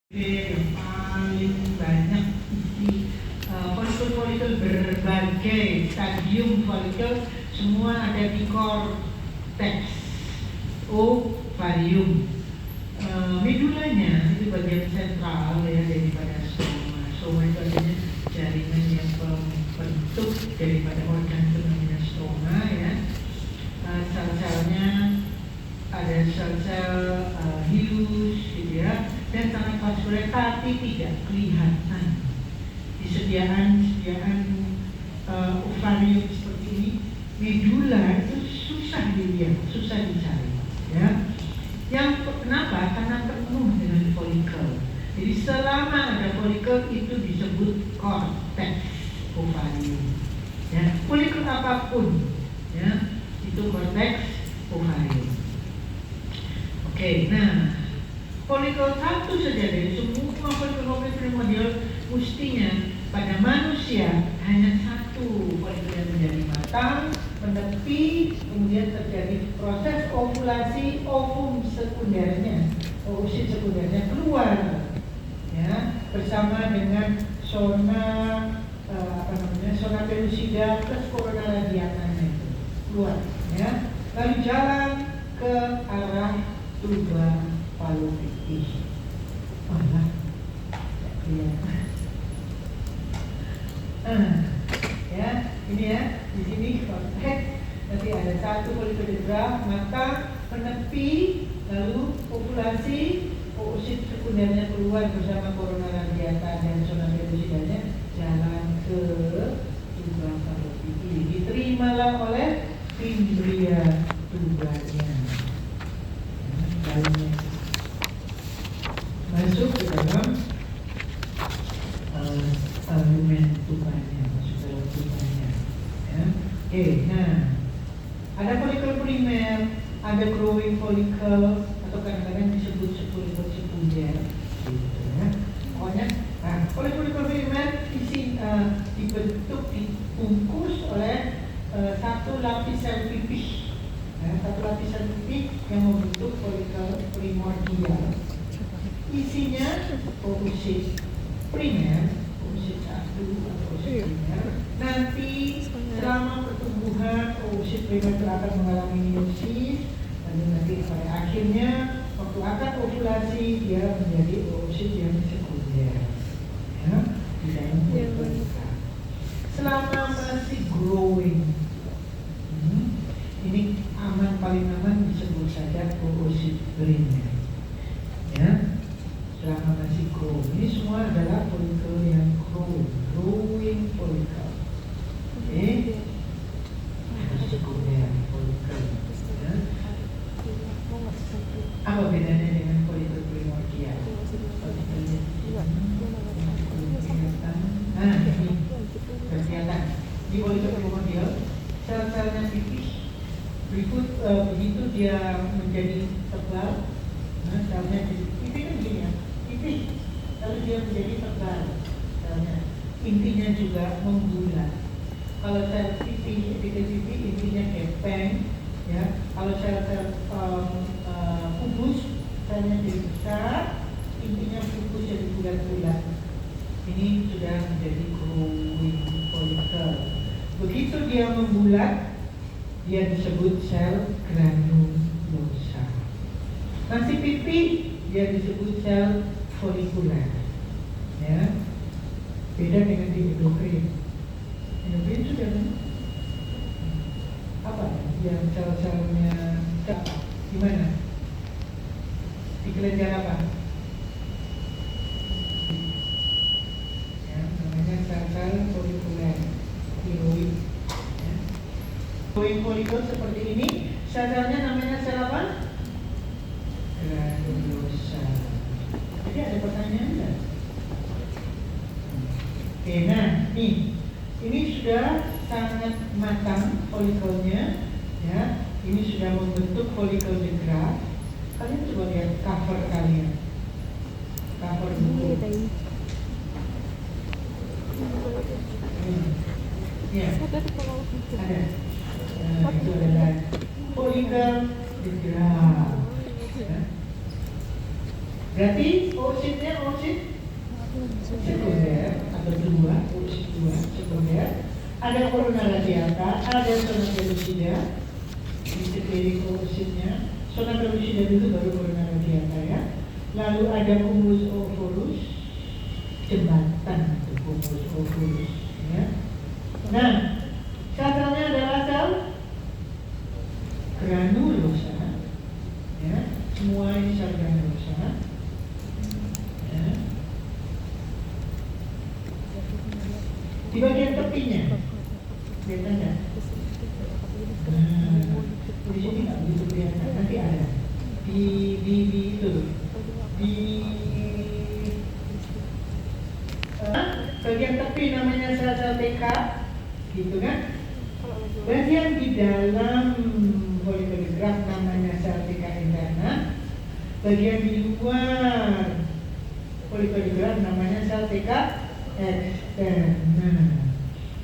yang paling banyak isi folikel-folikel berbagai stadium folikel semua ada di korteks ovarium. Medulanya itu bagian sentral ya daripada stoma. Stoma itu adanya jaringan yang membentuk daripada organ namanya stoma ya. Sel-selnya ada sel-sel hilus gitu ya, dan sangat vaskuler tapi tidak kelihatan. Disediaan ovarium seperti ini, medula itu susah dilihat, susah dicari ya. Yang kenapa? Karena penuh dengan folikel. Jadi selama ada folikel itu disebut korteks ovarium ya. Folikel apapun ya, itu korteks ovarium. Oke, nah folikel satu saja dari semua folikel primordial mestinya pada manusia hanya satu folikel yang menjadi matang, menepi, kemudian terjadi proses ovulasi, ovum sekundernya, oosit sekundernya keluar, ya, bersama dengan zona zona pellucida plus corona radiatanya itu keluar, ya, lalu jalan ke arah tuba Fallopitis. Mana? Kelihatan. Ya, ini ya, di sini konteks. Nanti ada satu folikel mata menepi, lalu ovulasi, oosit sekundernya keluar bersama corona radiata dan zona pellucidanya jalan ke tuba Fallopitis. Diterimalah oleh fimbria tubanya. Masuk ke dalam lumen tubanya, masuk ke dalam tubanya ya. Oke, nah ada folikel primer, ada growing folikel atau kadang-kadang disebut folikel sekunder gitu ya. Pokoknya, nah folikel primer dibentuk, dibungkus oleh satu lapis sel pipih. Satu lapisan pipih yang membentuk folikel primordial. Isinya oosit primer, oosit 1 atau oosit primer. Nanti selama pertumbuhan oosit primer itu akan mengalami meiosis, lalu nanti pada akhirnya waktu akan ovulasi dia menjadi oosit yang sekunder. Ya, di dalam folikel. Selama masih growing, ini paling aman disebut saja oosit primer ya. Selama masih grow, ini semua adalah folikel yang growing folikel. Oke, sekunder folikel ya. Apa bedanya dengan folikel primordial? Folikelnya ini kelihatan di folikel primordial sel-selnya pipih. Begitu dia menjadi tebal, selnya pipih kan begini ya, pipih, lalu dia menjadi tebal selnya. Intinya juga membulat. Kalau sel pipih, intinya gepeng, ya. Kalau sel-sel kubus, selnya jadi besar, intinya kubus jadi bulat-bulat. Ini sudah menjadi growing folikel. Begitu dia membulat, dia disebut sel granulosa. Masih pipih, dia disebut sel folikuler. Ya, beda dengan di endokrin. Endokrin sudah apa? Yang sel-selnya di mana? Di kelenjar apa? Ya, namanya sel-sel folikuler, tiroid. Growing folikel seperti ini, sel-selnya namanya sel apa? Granulosa. Jadi ada pertanyaan enggak? Oke, nah ini sudah sangat matang folikelnya, ya. Ini sudah membentuk folikel the graft. Kalian coba lihat cover kalian, cover buku. Ya, ada. Itu adalah folikel the graft. Ya. Berarti oositnya oosit dua sekunder. Ada corona radiata, ada zona pellucida di sekeliling ovosidnya. Zona pellucida dulu baru corona radiata ya. Lalu ada cumulus ovulus, jembatan itu cumulus ovulus ya. Nah, sel-selnya adalah sel granulosa ya. Semua ini sel granulosa ya. Di bagian tepinya kelihatan nggak? Nah, di sini nggak begitu kelihatan, nanti ada di itu di bagian tepi namanya sel-sel TK gitu kan. Bagian di dalam folikulograf namanya sel TK interna. Bagian di luar folikulograf namanya sel TK eksterna.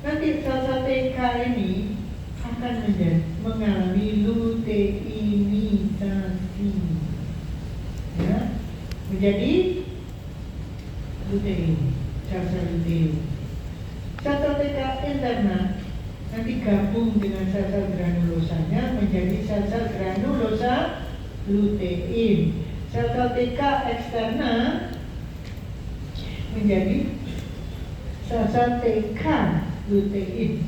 Nanti sel-sel TK ini akan mengalami luteinisasi ya, menjadi lutein, sel-sel lutein. Sel-sel TK interna nanti gabung dengan sel-sel granulosanya menjadi sel-sel granulosa lutein. Sel-sel TK eksterna menjadi sel-sel TK lutein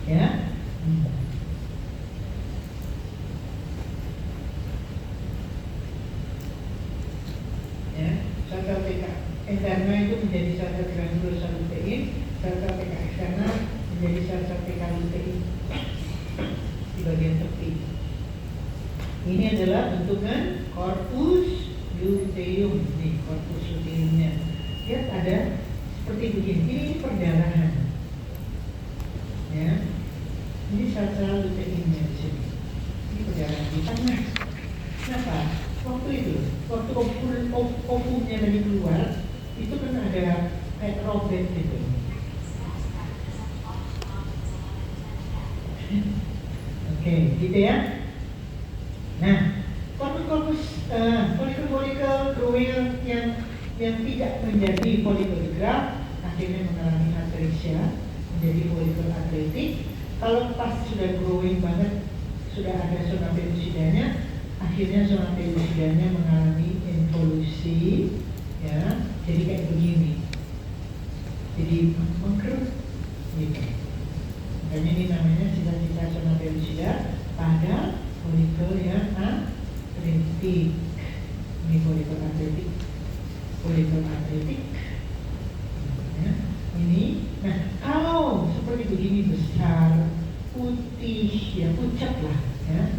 ya. Ya, sel-sel TK interna itu menjadi sel-sel granulosa lutein, sel-sel TK eksterna menjadi sel-sel TK lutein di bagian tepi. Ini adalah bentukan corpus luteum. Nih, corpus luteumnya. Lihat ada seperti begini. Ini perdarahan. Ya. Ini sel-sel luteinnya di sini. Ini perdarahan di tengah. Kenapa? Waktu itu, waktu ovumnya tadi keluar, itu kan ada kayak robek gitu. Oke, gitu ya. Nah, korpus folikel growing yang tidak menjadi folikulograf akhirnya mengalami atresia, menjadi folikel atletik. Kalau pas sudah growing banget, sudah ada zona pellucidanya, akhirnya zona pellucidanya mengalami involusi, ya. Jadi kayak begini, jadi mengkerut, gitu. Makanya ini namanya sisa-sisa zona pellucida pada folikel yang atletik. Ini folikel atletik, folikel atletik. Ya, ini. Nah, kalau seperti begini besar, putih, ya pucat lah, ya,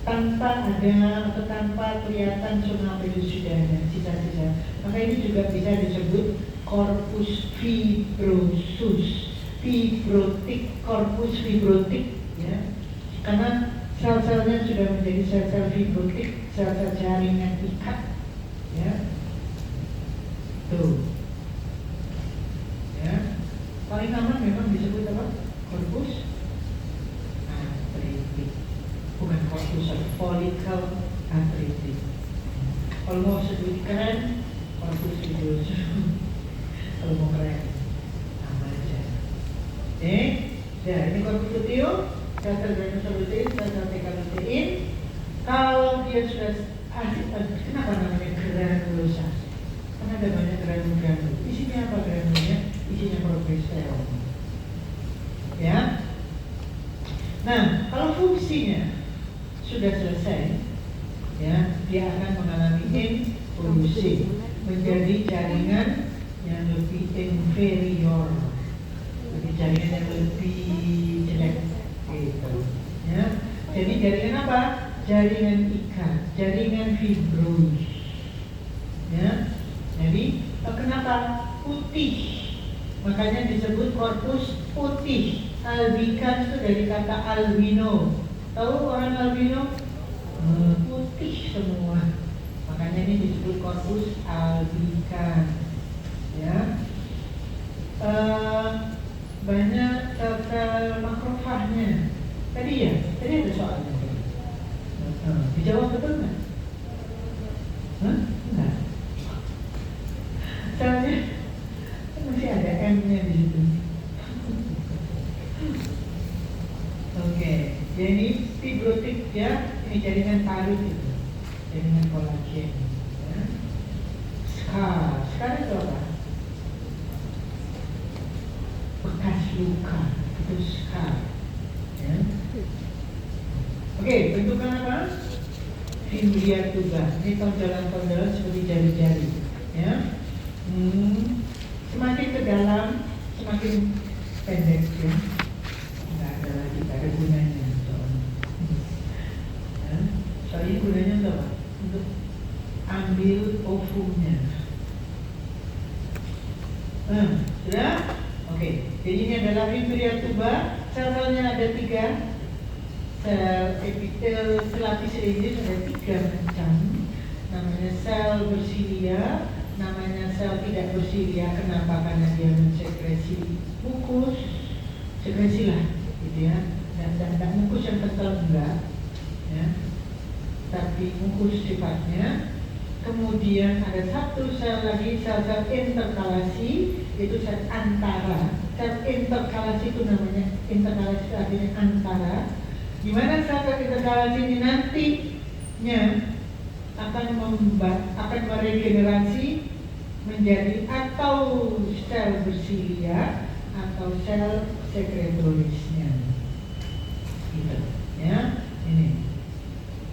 tanpa ada atau tanpa kelihatan zona pellucidanya, sisa-sisa, maka ini juga bisa disebut corpus fibrosus, fibrotik, corpus fibrotik, ya, karena sel-selnya sudah menjadi sel-sel fibrotik, sel-sel jaringan ikat, ya, tuh, ya, paling aman memang disebut apa? Corpus atretik, bukan corpus, folikel atretik. Kalau mau sebut keren, corpus fibrosus. Kalau mau keren, sama aja. Ya, ini corpus luteum, sel-sel granulosa lutein, sel-sel TK lutein. Kalau dia sudah asik, kenapa namanya granulosa? Karena ada banyak granul-granul. Isinya apa granulnya? Isinya progesteron. Ya. Nah, kalau fungsinya sudah selesai, ya, dia akan mengalami involusi menjadi jaringan yang lebih inferior, lebih jaringan yang lebih jelek, gitu. Ya. Jadi jaringan apa? Jaringan ikat, jaringan fibros. Ya. Jadi kenapa putih? Makanya disebut korpus putih. Albikan itu dari kata albino. Tahu orang albino? Putih semua. Makanya ini disebut korpus albikan. Ya. Banyak sel-sel makrofagnya. Tadi ada soalnya. Dijawab betul nggak? Enggak. Selnya ini jaringan parut itu, jaringan kolagen. Ya. Scar itu apa? Bekas luka, itu scar. Ya. Oke, bentuknya apa? Fibria tuba. Ini tonjolan-tonjolan seperti jari-jari. Ya. Semakin ke dalam, semakin pendek ya. Nggak ada lagi, nggak ada gunanya soalnya. Ya. Soalnya gunanya untuk apa? Untuk ambil ovumnya. Sudah? Oke. Jadi ini adalah fibria tuba. Sel-selnya ada 3. Sel epitel selapis ini ada 3 macam. Namanya sel bersilia, namanya sel tidak bersilia. Kenapa? Karena dia mensekresi mukus, sekresi lah, gitu ya. Dan mukus yang kental enggak, ya. Tapi mukus sifatnya. Kemudian ada satu sel lagi, sel-sel interkalasi, itu sel antara. Sel interkalasi itu namanya, interkalasi itu artinya antara. Di mana sel interkalasi ini nantinya akan meregenerasi menjadi atau sel bersilia atau sel sekretorisnya. Gitu, ya. Ini.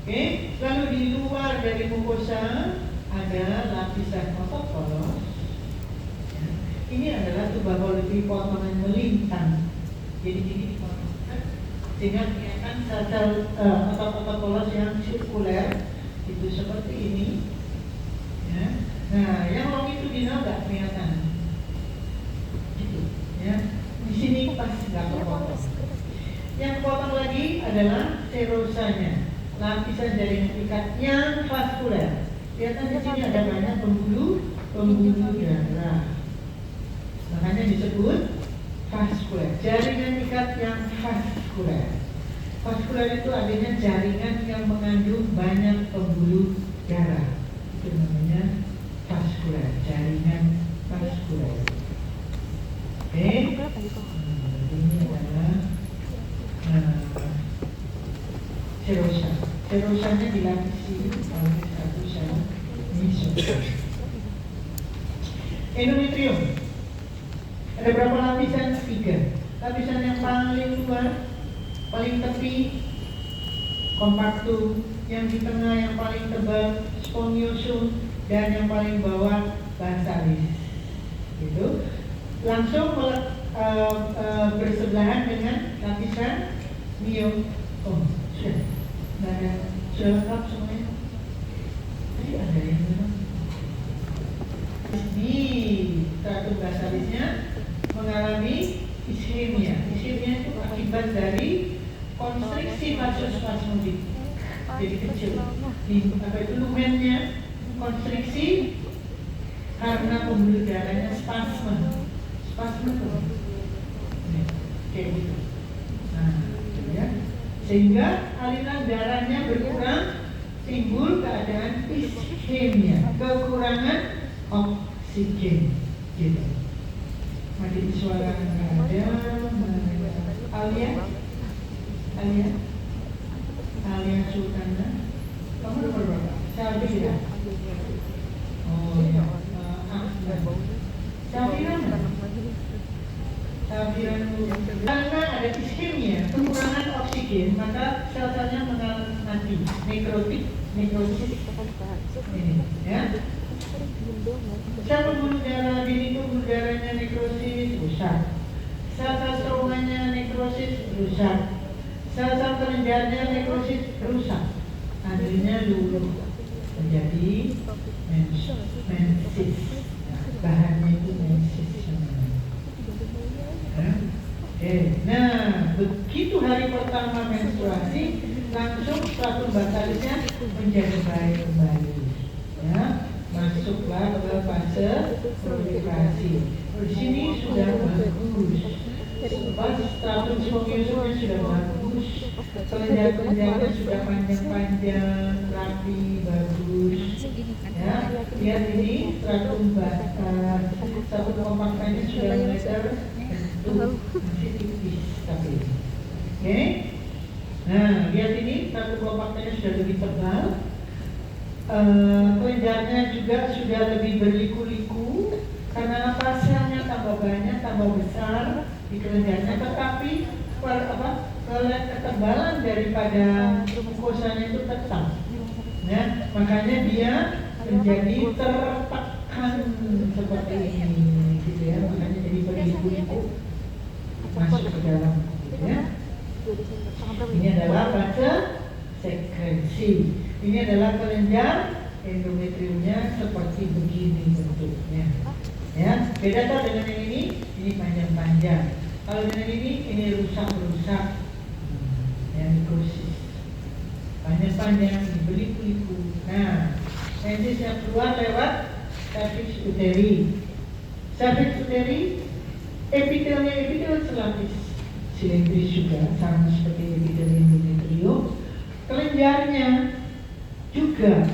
Oke, lalu di luar dari mukosa ada lapisan otopolos. Ya. Ini adalah tuberkulosis potongan melintang. Jadi dipotong, sehingga kelihatan sel-sel otot-otot yang sirkuler itu seperti ini. Ya. Nah, yang longitudinal nggak kelihatan. Gitu, ya. Di sini pas nggak kepotong. Yang kepotong lagi adalah serosanya, lapisan jaringan ikat yang vaskuler. Kelihatan di sini ada banyak pembuluh darah. Makanya disebut vaskuler, jaringan ikat yang vaskuler. Vaskuler itu artinya jaringan yang mengandung banyak pembuluh darah. Itu namanya vaskuler, jaringan vaskuler. Oke. Ini adalah serosa. Serosanya dilapisi oleh satu sel mesosel. Endometrium. Ada berapa lapisan? 3. Lapisan yang paling luar, paling tepi, kompaktum. Yang di tengah yang paling tebal, spongiosum. Dan yang paling bawah, basalis. Gitu. Langsung bersebelahan dengan lapisan miom. Oh, sudah lengkap semuanya. Tadi ada yang memang di stratum basalisnya mengalami ischemia. Ischemia itu akibat dari konstriksi vasos spasmodik. Jadi kecil. Apa itu lumennya konstriksi karena pembuluh darahnya spasme. Spasme tuh. Kayak gitu. Nah, ya. Sehingga aliran darahnya berkurang, timbul keadaan ischemia, kekurangan oksigen. Gitu. Mati suara nggak ada. Alia Sultana. Kamu nomor berapa? Selvi tidak? Oh ya. Karena ada iskemia, kekurangan oksigen, maka sel-selnya mengalami mati, nekrosis. Ini, ya. Sel pembuluh darah ini pembuluh darahnya nekrosis, rusak. Sel-sel serumannya nekrosis, rusak. Sel-sel kelenjarnya nekrosis, rusak. Akhirnya luluh menjadi mensis. Bahannya itu mensis. Nah, begitu hari pertama menstruasi, langsung stratum basalisnya menjadi baik kembali. Ya, masuklah ke fase proliferasi. Di sini sudah bagus. Stratum spongiosumnya sudah bagus. Kelenjar-kelenjarnya sudah panjang-panjang, rapi, bagus. Ya, lihat ini stratum basal, stratum kompaktannya sudah melebar. Masih tipis tapi oke. Nah, lihat ini satu buah faktanya sudah lebih tebal. Kelenjarnya juga sudah lebih berliku-liku. Karena apa? Selnya tambah banyak, tambah besar di kelenjarnya, tetapi ketebalan daripada mukosanya itu tetap. Ya, makanya dia menjadi tertekan seperti ini, gitu ya. Makanya jadi berliku-liku masuk ke dalam, gitu ya. Ini adalah fase sekresi. Ini adalah kelenjar endometriumnya seperti begini bentuknya. Ya, beda tuh dengan yang ini panjang-panjang. Kalau dengan ini rusak-rusak. Ya, nekrosis. Panjang-panjang, berliku-liku. Nah, fesis yang keluar lewat cervix uteri. Cervix uteri, epitel selapis silindris juga, sama seperti epitel endometrium. Kelenjarnya juga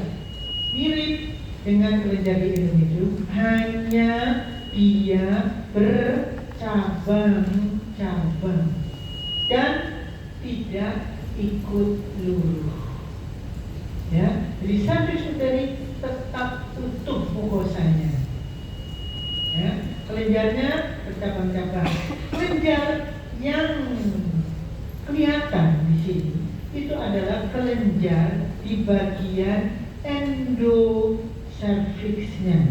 mirip dengan kelenjar di endometrium, hanya dia bercabang-cabang dan tidak ikut luruh. Ya, jadi cervix uteri tetap utuh mukosanya. Ya, kelenjarnya bercabang-cabang. Kelenjar yang kelihatan di sini itu adalah kelenjar di bagian endocervixnya.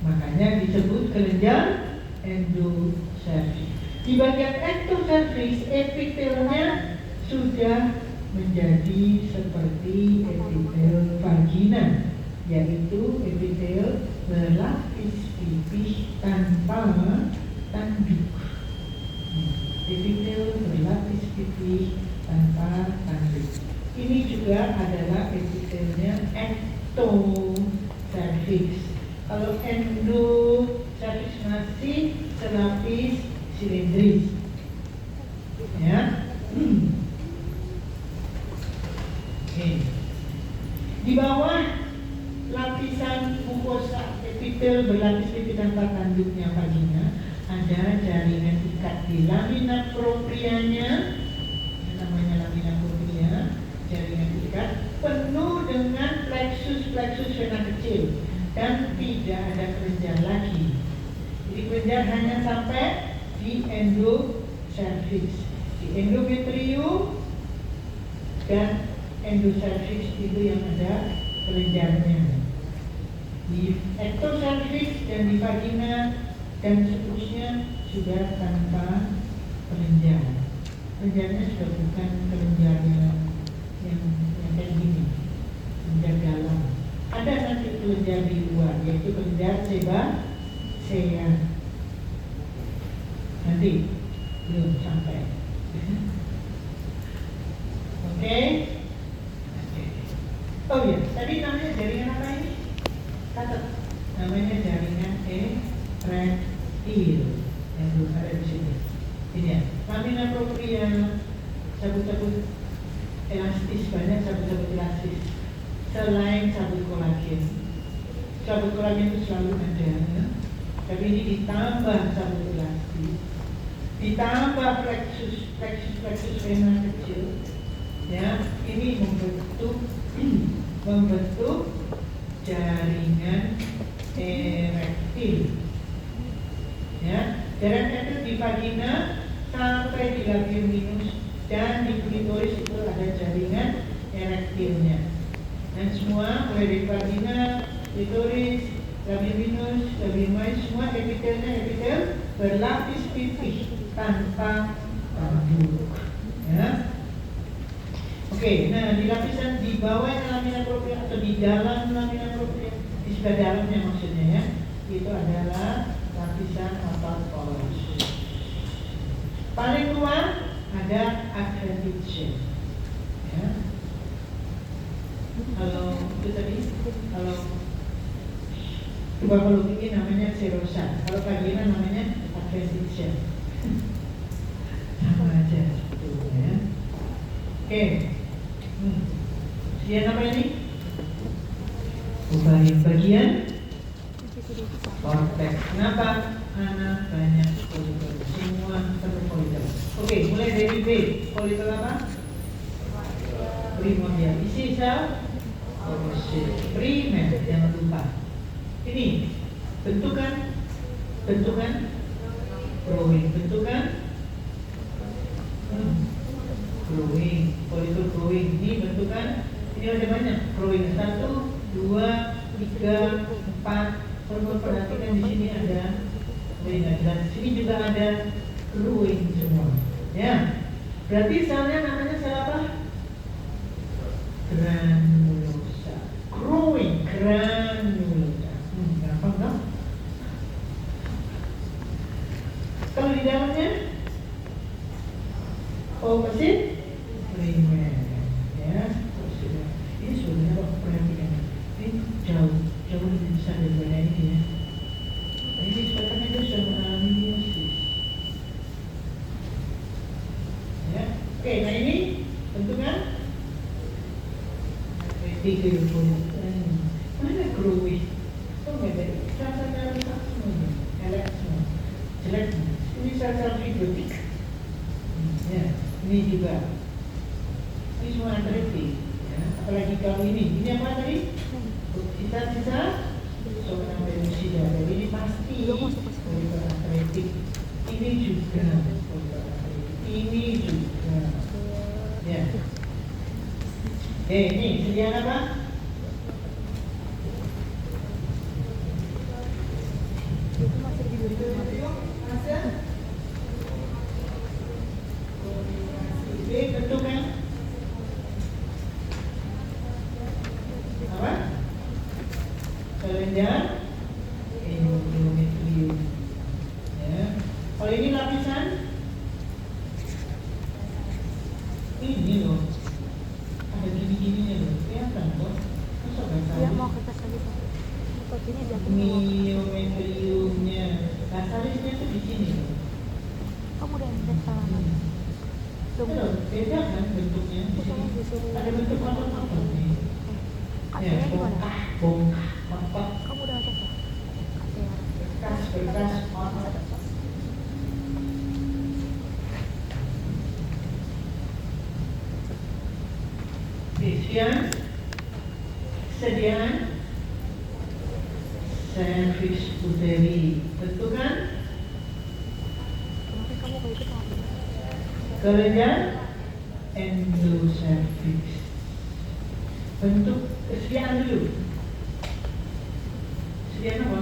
Makanya disebut kelenjar endocervix. Di bagian endocervix, epitelnya sudah menjadi seperti epitel vagina, yaitu epitel berlapis pipih tanpa tanduk. Epitel berlapis pipih tanpa tanduk. Ini juga adalah epitelnya ectocervix. Kalau endocervix masih selapis silindris. Ya. Di bawah lapisan mukosa epitel berlapis pipih tanpa tanduknya vagina ada jaringan ikat di lamina proprianya, namanya lamina propria, jaringan ikat penuh dengan plexus vena kecil dan tidak ada kelenjar lagi. Jadi kelenjar hanya sampai di endocervix, di endometrium dan endocervix itu yang ada kelenjarnya. Di ectocervix dan di vagina dan seterusnya sudah tanpa kelenjar. Kelenjarnya sudah bukan kelenjar yang kayak gini, kelenjar dalam. Ada nanti kelenjar di luar, yaitu kelenjar sebasea. Nanti belum sampai. Oke. Oh ya, tadi namanya jaringan apa ini? Catat. Namanya jaringan erektil yang belum ada di sini. Ini ya, lamina propria, sabut-sabut elastis, banyak sabut-sabut elastis. Selain sabut kolagen itu selalu ada, ya? Tapi ini ditambah sabut elastis, ditambah plexus vena kecil, ya. Ini membentuk jaringan erektil. Ya, jaringan erektil di vagina sampai di labium minus dan di klitoris itu ada jaringan erektilnya. Dan semua mulai dari vagina, klitoris, labium minus, labium majus, semua epitelnya epitel berlapis pipih tanpa tanduk. Ya. Oke, nah di lapisan di bawah lamina propria atau di dalam lamina propria, di sebelah dalamnya maksudnya ya, itu adalah lapisan apostolos. Paling luar ada accreditation. Ya. Kalau itu tadi, kalau tuberkulosis ini namanya serosa, kalau vagina namanya accreditation. Sama aja, gitu ya. Oke. Sekian apa ini? Bagian korteks. Kenapa? Karena banyak folikel. Semua satu folikel. Oke, mulai dari B. Folikel apa? primordial. Isi sel oosit primer, jangan lupa. Ini bentukan growing, bentukan growing, folikel growing. Ini bentukan, ini ada banyak growing, 1, 2, 3, 4. Kalau perhatikan di sini ada growing, dan di sini juga ada growing semua. Ya, berarti selnya namanya sel apa? Granulosa. Growing granulosa. Gampang dong. Kalau di dalamnya oosit primer, ya. Ini sebenarnya apa? Perhatikan. Ini jauh lebih besar daripada ini ya. Ini sebenarnya itu sudah mengalami meiosis. Ya. Oke, nah ini bentukan tiga mana growing? Oh nggak ada. Sel-sel semua, elek semua, jelek. Ini sel-sel fibrotik. Ya, ini juga. Ini semua atretik. Ya. Apalagi kalau ini apa tadi? Sisa-sisa seorang femisida. Jadi ini pasti folikel atretik. Ini juga folikel atretik. Ini juga. Ya. Ini sediaan apa? Bentukan apa? Kelenjar endometrium. Ya. Kalau ini lapisan ini loh, ada gini-gininya loh, kelihatan kok. Masa nggak tahu? Dia mau kita tadi kok ini dia miometriumnya, dasarnya tuh di sini. kamu udah lihat salah. Beda kan bentuknya di sini. Ada bentuk apa nih? Ya, bongkah, apa? Kamu udah cek ya? Berkas, apa? Sediaan cervix uteri, bentukan Kamu kayak gitu apa? kelenjar endocervix. Bentuk sediaan dulu. Sediaan apa?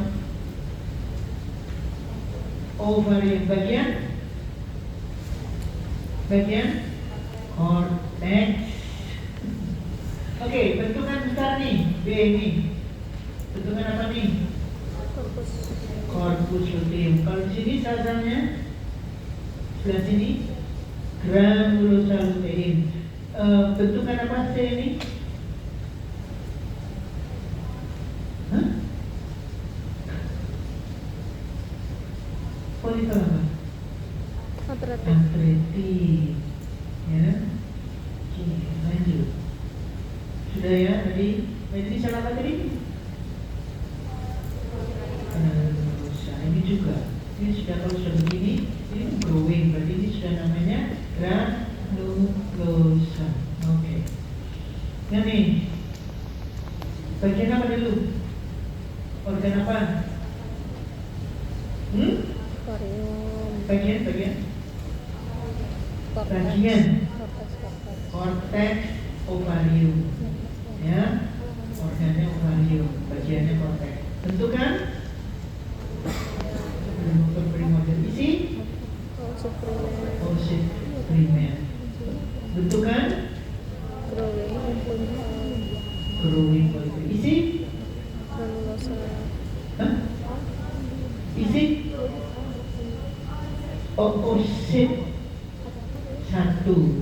Ovarian bagian cortex. Oke, bentukan besar nih, B ini. Bentukan apa nih? Corpus luteum. Kalau di sini sel-selnya sebelah sini granulosa lutein. Bentukan apa C ini? Hah? Folikel apa? Atretik. Ya. Oke, lanjut. Sudah ya tadi. Ini salah apa tadi? Granulosa. Ini juga. Ini sudah, kalau sudah begini, ini growing. Berarti ini sudah namanya granulosa. Oke. Nah nih, bagian apa dulu? Organ apa? Bagian korteks ovarium. Ya, organnya ovarium, bagiannya korteks. Bentukan primordial. Isi oosit primer. Bentukan growing folicle. Isi isi oosit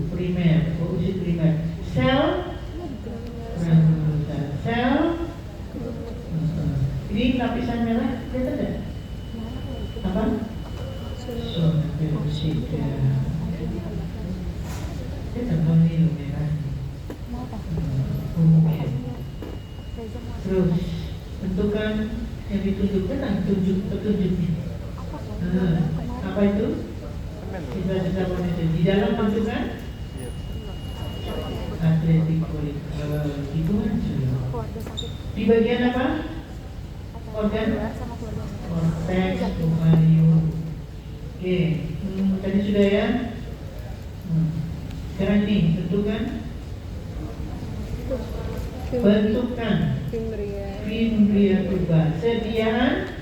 primer. Oosit primer. Sel granulosa. Sel ini lapisan merah, kelihatan tidak? Apa? Zona pelosida. Ini tentang ini merah. Mungkin. Terus bentukan yang ditunjukkan kan petunjuknya. Apa itu? Sisa-sisa di dalam bentukan Athletic follicle. Itu aja. Keluarga sakit. Di bagian apa? Organ? Sama keluarga sakit. Korteks, ovarium. Oke, tadi sudah ya. Sekarang ini bentukan. Bentukan fimbria tuba. Sediaan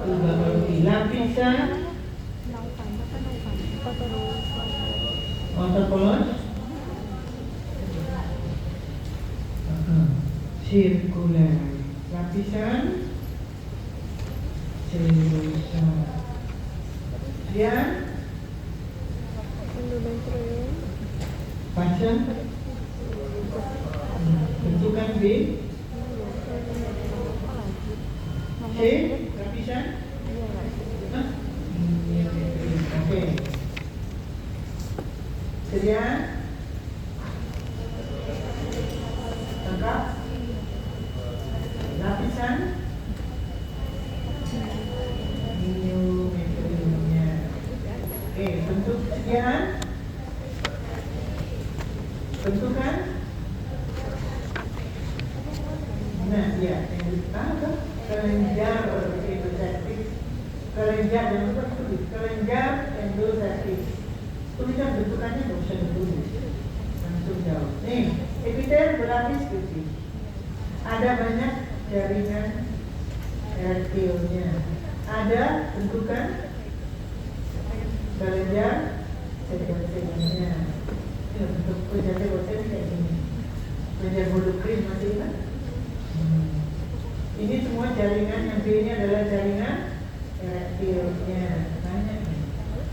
tuba Golgi. Lapisan otopolos. Sirkuler. Lapisan selulosa. Kemudian pasang bentukan B. C. Lapisan. Hah? Oke. Kemudian lengkap. Lapisan miometriumnya. Oke, bentuk sediaan. Bentukan. Nah, ya, apa? Kelenjar endosektis. Kelenjar yang lupa tulis. Kelenjar endosektis. Tulisan bentukannya nggak usah ditulis. Langsung jawab. Nih, epitel berlapis putih. Ada banyak jaringan ertilnya. Ada bentukan kelenjar sel-selnya. Ya, bentuk kelenjar sel kayak gini. Kelenjar bulu krim masih ingat? Ini semua jaringan, yang B ini adalah jaringan erektilnya. Banyak nih.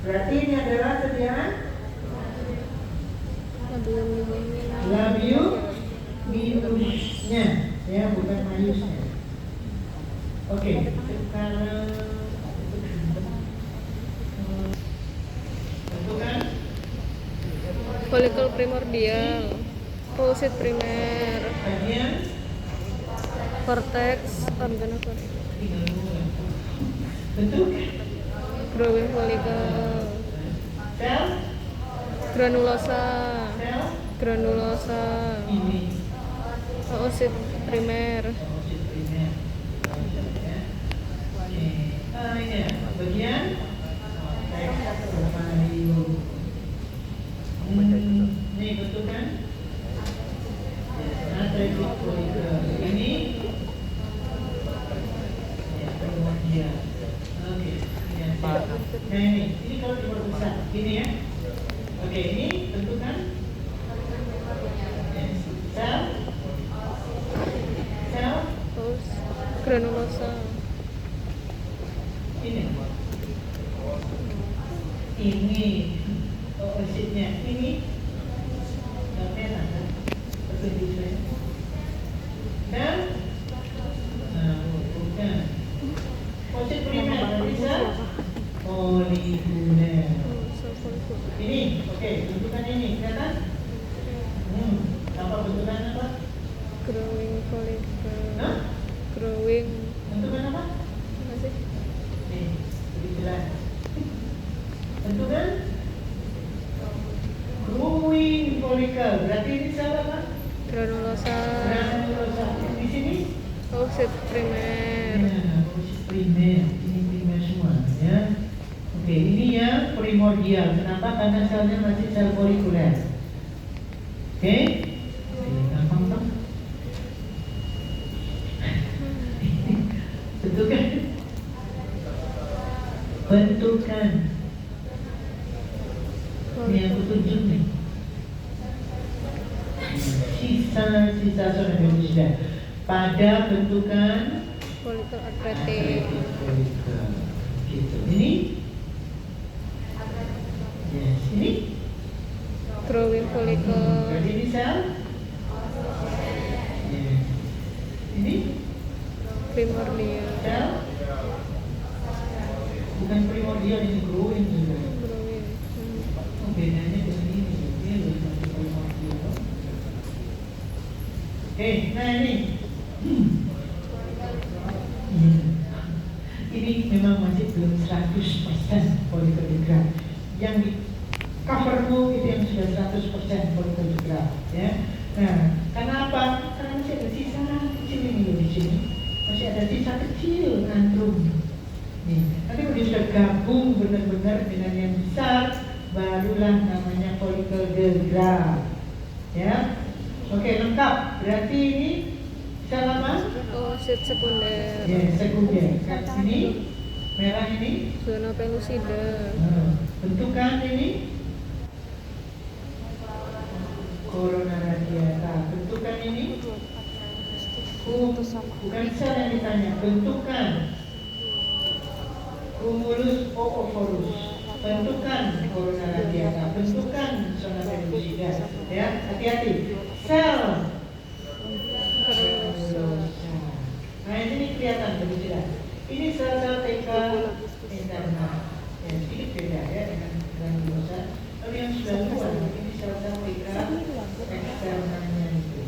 Berarti ini adalah sediaan labium minusnya, ya, bukan mayusnya. Oke, sekarang bentukan Folikel primordial, pulsit primer, bagian cortex, organ apa? bentuk Growing folikel, sel granulosa, sel granulosa, ini oosit primer, oosit primer. Ini bagian teks ovarium. Ini bentukan athletic follicle. Ini ya, primordial. Oke, nah ini kalau diperbesar gini ya. Oke, ini bentukan sel terus granulosa, ini oositnya ini merah kan pertunjukannya dan bukan oosit primer bisa folikuler. Ini oke, bentukan ini kelihatan? Apa bentukan apa? growing folikel, Hah? growing, Bentukan apa? apa sih? Nih, lebih jelas. Bentukan growing follicle. Berarti ini sel apa? Granulosa, Granulosa. Di sini? oosit primer, Ya, oosit primer. Ini primer semua ya. Oke, ini yang primordial. Kenapa? Karena selnya masih sel folikuler. Oke? Gampang toh? Bentukan. Bentukan. Ini yang aku tunjuk nih. Sisa zona biologis pada bentukan folikel atretik, gitu. Ini, yes, ini. growing folikel, Berarti ini sel. Yes. Ini primordial, sel. Bukan primordial, ini growing juga. growing, Oh, bedanya dengan ini. Ini lebih masuk primordial. Oke, nah ini. Ini memang masih belum 100% polikodegram. Yang di covermu itu yang sudah 100% polikodegram, ya. Nah, karena apa? Karena masih ada sisa kecil ini loh di sini. Masih ada sisa kecil antrum. Nih, nanti kalau dia sudah gabung benar-benar dengan yang besar, barulah namanya folikel gerak. Ya, oke, lengkap. Berarti ini sel apa? Oosit sekunder. Ya, sekunder. Kan sini merah ini. Zona pelusida. Bentukan ini corona radiata. Bentukan ini bukan sel yang ditanya, bentukan cumulus oophorus. Bentukan corona radiata, bentukan zona pelusida. Ya, hati-hati. Sel granulosa. Nah, ini kelihatan lebih jelas. Ini sel-sel TK internal. Ya, sedikit beda ya dengan granulosa. Lalu yang sudah luar, ini sel-sel TK eksternalnya itu.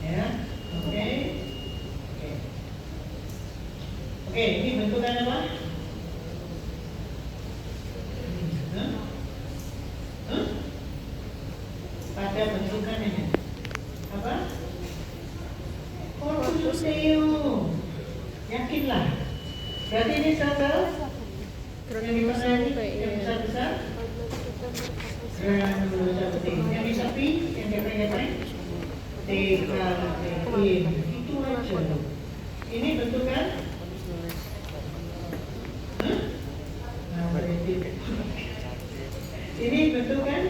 Ya, oke. Oke, ini bentukan apa? Pada bentukan ini apa? Corpus luteum. Yakinlah. Berarti ini sel-sel yang di mana ini yang besar-besar granulosa betul. Yang di tepi yang gepeng-gepeng dekalein. Itu aja. Ini bentukan ini bentukan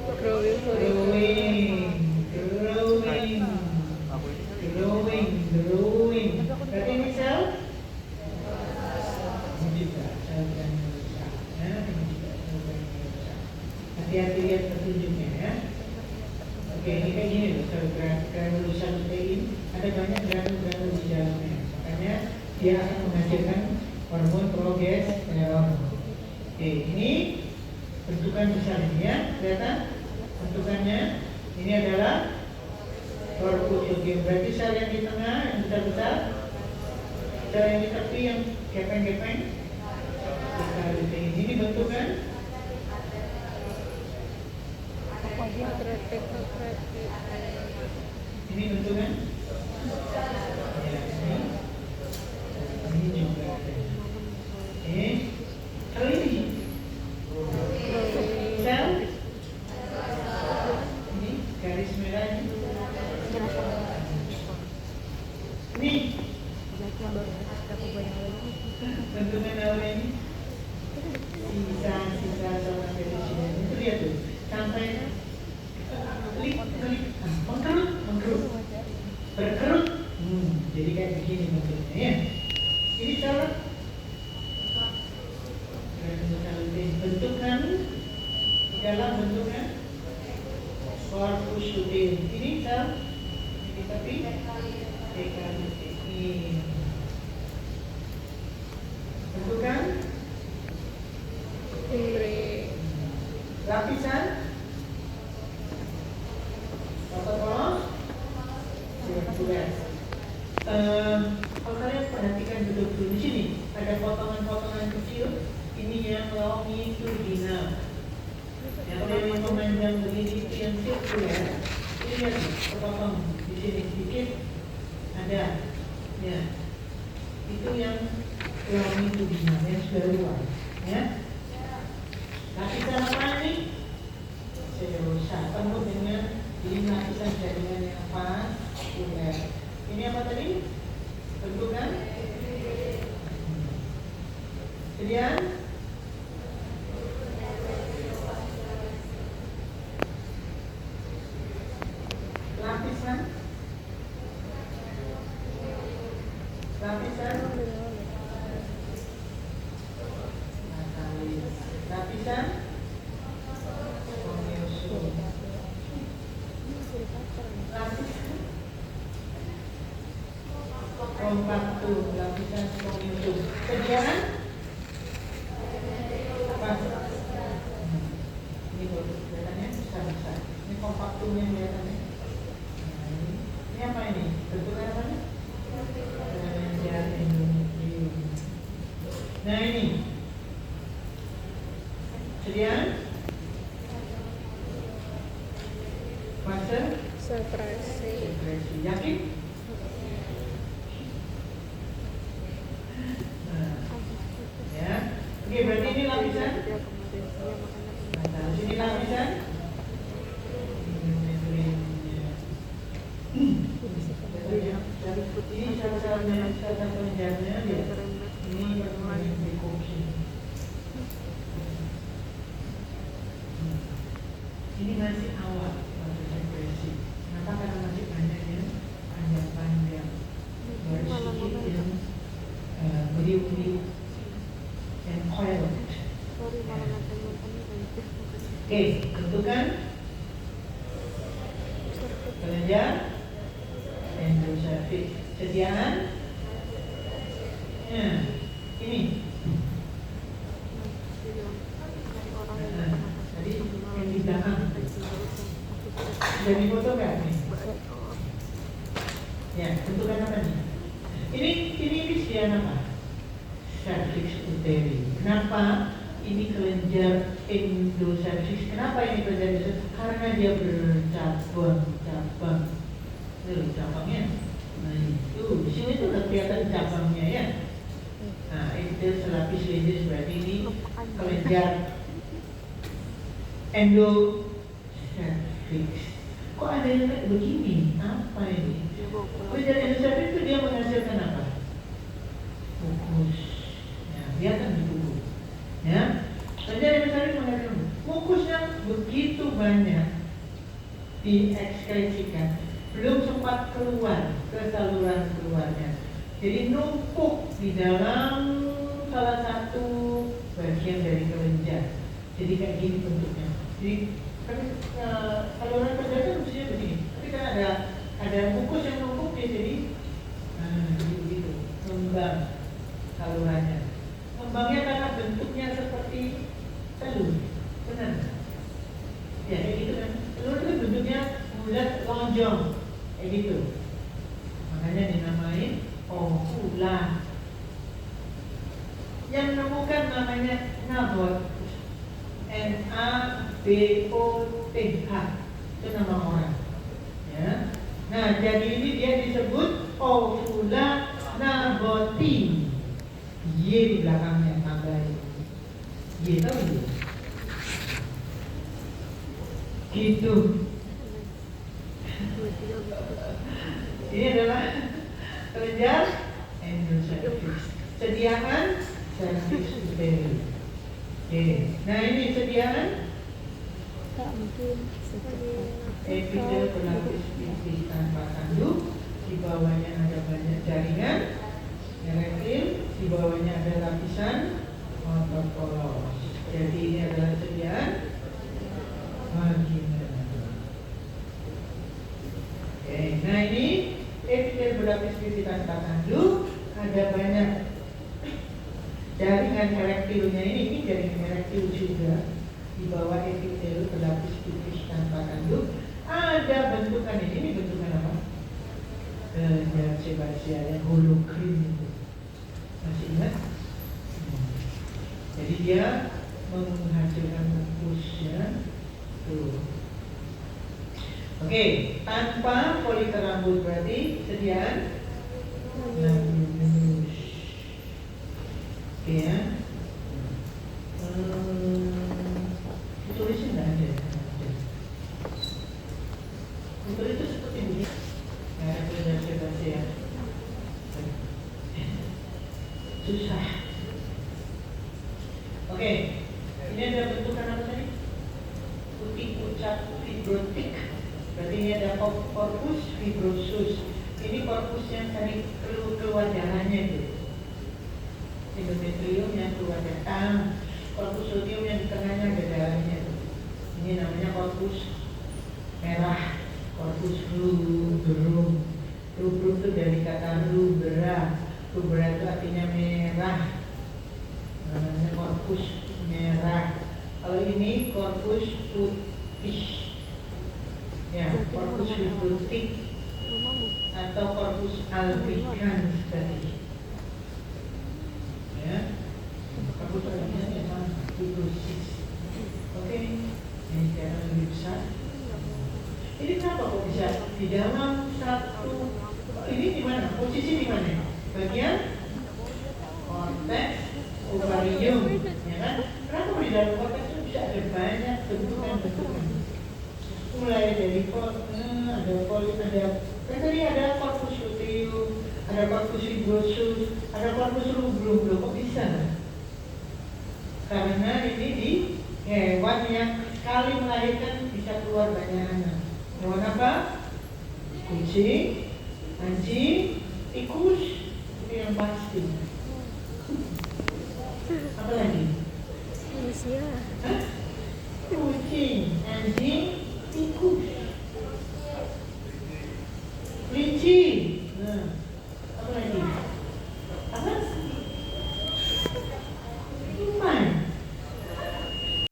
Growing folicle. Growing. Berarti ini sel? Ini juga sel granulosa. Ya, ini juga sel granulosa. Hati-hati lihat petunjuknya ya. Oke, ini kayak gini loh, sel granulosa lutein. Ada banyak granul-granul di dalamnya. Makanya dia akan menghasilkan hormon progesteron. Oke, ini bentukan besar ini ya, kelihatan bentukannya. Ini adalah corpus luteum. Berarti sel yang di tengah yang besar-besar, sel yang di tepi yang gepeng-gepeng, lutein. Ini bentukan Akretik. ini bentukan ya, ini juga ada. Kalau ini sel ini garis merah ini bentukan awal ini sisa zona pelusida. Itu lihat tuh sampai mengkerut berkerut. Jadi kayak begini bentuknya ya. Ini salah bentukan di dalam bentukan corpus luteum. Ini sel ini tapi dekalein. Bentukan Imbre. lapisan tolong sirkuler. Kalau kalian perhatikan betul-betul di sini ada potongan-potongan kecil. Ini yang longitudinal. Yang yang memanjang begini itu yang sirkuler. Ini lihat terpotong di sini sedikit ada. Ya, itu yang longitudinal yang sudah luar. Ya. Lapisan apa ini? Selulosa penuh dengan ini lapisan jaringan yang vaskuler. Ini apa tadi? Bentukan? Kemudian lapisan lapisan kompaktum, lapisan spongiosum. Kegiatan pas ini kelihatannya besar-besar. Ini kompaktumnya kelihatannya. Ini apa ini? Bentuknya apa nih? Nah ini kemudian fase lapisan? Nah, taruh sini lapisan. Ini salah kelenjarnya ya. Ini perkembangan dekoksi. Ini masih awal proses depresi. Kenapa? Karena masih banyak yang panjang-panjang, baru sedikit yang beriuk-beriuk dan coiled. Oke, tentukan kelenjar endocervix. Sediaan? Ya, ini. Tadi yang di belakang. Jadi foto nggak nih? Ya, tentukan apa nih? Ini sediaan apa? Cervix uteri. Kenapa ini kelenjar endocervix? Kenapa ini kelenjar endocervix? Karena dia bercabang-cabang. Tuh, cabangnya. Nah itu, di sini tuh udah kelihatan cabangnya ya. Nah, itu selapis lindis, berarti ini kelenjar endocervix. Kok ada yang kayak begini? Apa ini? Kelenjar endocervix itu dia menghasilkan apa? Mukus. Ya, kelihatan di tubuh. Ya, kelenjar endocervix menghasilkan mukusnya begitu banyak diekskresikan, belum sempat keluar ke saluran keluarnya. Jadi numpuk di dalam salah satu bagian dari kelenjar. Jadi kayak gini bentuknya. Jadi kan saluran kelenjar kan mestinya begini. Tapi kan ada mukus yang numpuk dia jadi begitu ngembang salurannya. Ngembangnya karena bentuknya seperti telur, benar? Ya kayak gitu kan. Telur itu bentuknya bulat lonjong, kayak gitu. Makanya dinamain ovula. Yang menemukan namanya Naboth, Naboth, itu nama orang. Ya. Nah, jadi ini dia disebut ovula Nabothi. Y di belakangnya tambahin. Y tahu itu? Gitu. Ini adalah kelenjar endocervix. Sediaan cervix uteri. Oke. Nah ini sediaan epidel berlapis pipih tanpa tanduk. Di bawahnya ada banyak jaringan erektil. Di bawahnya ada lapisan otot polos. Jadi ini adalah sediaan vagina. Oke, nah ini epidel berlapis pipih tanpa tanduk. Ada banyak jaringan erektilnya ini jaringan erektil juga. Di bawah epidel berlapis pipih tanpa tanduk ada bentukan ini bentukan apa? Kelenjar sebasia yang holokrin itu. Masih ingat? Jadi dia menghasilkan mukusnya tuh. Oke, tanpa folikel rambut berarti sediaan lambus. Oke ya. Tulisnya nggak ada. Untuk itu seperti ini. Nah, ya. Susah. Oke, ini ada bentukan apa tadi? Putih pucat fibrotik. Berarti ini ada corpus fibrosus. Ini corpus yang tadi keluar darahnya itu. Endometrium yang keluar darah. Corpus luteum yang di tengahnya ada darahnya. Ini namanya corpus merah. Corpus rubrum. Rubrum itu dari kata rubra. Rubra itu artinya merah. Namanya corpus merah. Kalau ini corpus putih. Ya, corpus fibrotik atau corpus albicans tadi. Ya, corpus albicans memang fibrosis. Oke, ini sekarang lebih besar. Ini kenapa kok bisa di dalam satu? Ini di mana? Posisi di mana? Bagian korteks ovarium, ya kan? Kenapa dalam kotak itu bisa ada banyak bentukan-bentukan. Mulai dari ada polit, ada kan tadi ada corpus luteum, ada corpus fibrosus, ada corpus rubrum. Loh, kok bisa? Karena ini di hewan yang sekali melahirkan bisa keluar banyak anak. Hewan apa? Kucing, anjing, tikus, itu yang pasti. Apa lagi? Manusia. Hah? Kucing, anjing, tikus, kelinci,